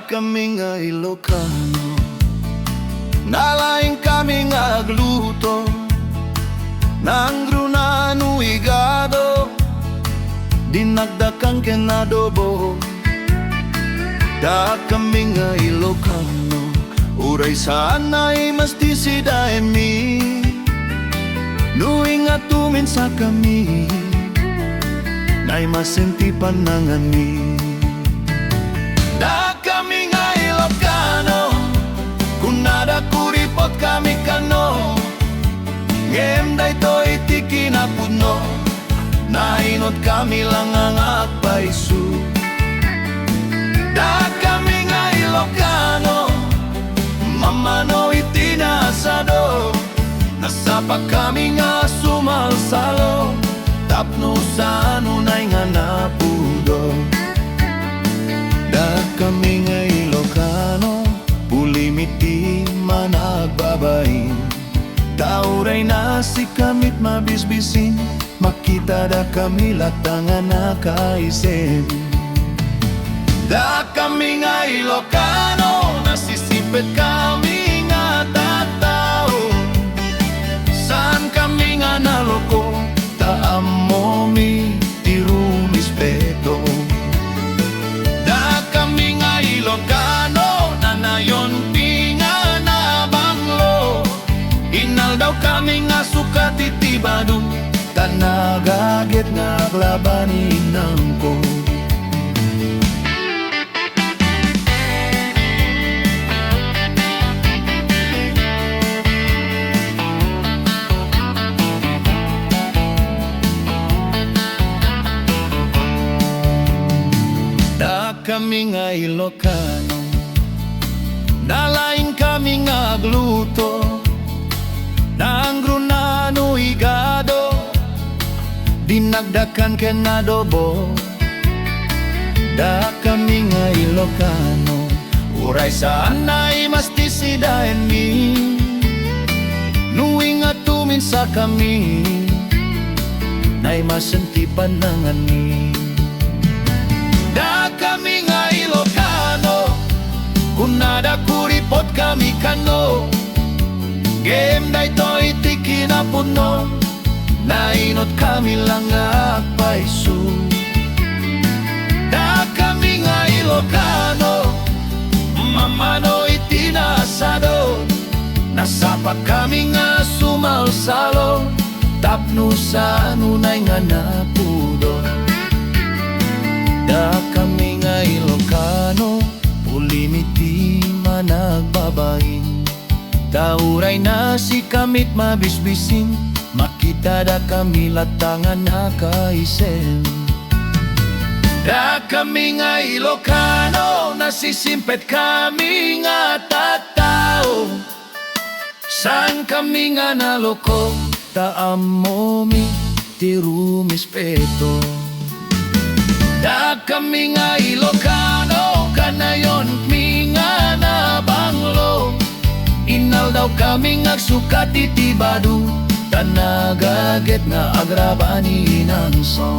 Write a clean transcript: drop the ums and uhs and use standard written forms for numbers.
kami nga Ilocano, nalaing kami nga agluto ng grunano igado, dinagdakan ken adobo. Da kami nga Ilocano, uray sana'y mastisida emi, nuing atumin sa kami, na'y masenti panangani. Da kami nga Ilocano, kunada kuripot kami kano, ngem dayto iti kinapuno, nainot kami lang ang agpaisu. Da kami nga Ilocano, mamano iti nasado, nasapa kami nga sumalsalo, tapno sa anunay nga napudo. Da kami nga Ilocano, pulimiti managbabain, tauray na si kamit mabisbisin, makita da kami latangan na kaisen. Da kami nga Ilocano, nasisipet kami nga tatao, saan kami nga naloko, taamo mi tirumispeto. Da kami nga Ilocano, nanayon pinga na banglo, inaldaw kami nga sukat itibado, tanagaget nga aglabanin ng ko. Kami nga Ilocano, nalaing kami nga agluto ng grunano igado, dinagdakan ken adobo. Da kami nga Ilocano, uray sana'y mastisida emi, nuing atumin sa kami, na'y masenti panangani. Da kami nga Ilocano, kunada kuripot kami kano, game dayto iti kinapuno, nainot kami lang agpaisu. Da kami nga Ilocano, mamano iti nasado, nasapa kami nga sumalsalo, tapno sa anunay nga napudo. Da kami nga Ilocano, pulimiti managbabain, tauray na si kamit mabisbisin, makita da kami latangan na kaisen. Da kami nga Ilocano, nasisimpet kami nga tatao, saan kami nga naloko, taamo mi tirumispeto. Da kami nga Ilocano, kanayon mi nga nabanglo, inaldaw kami nga sukat itibado, tanagaget nga agrabani ng song.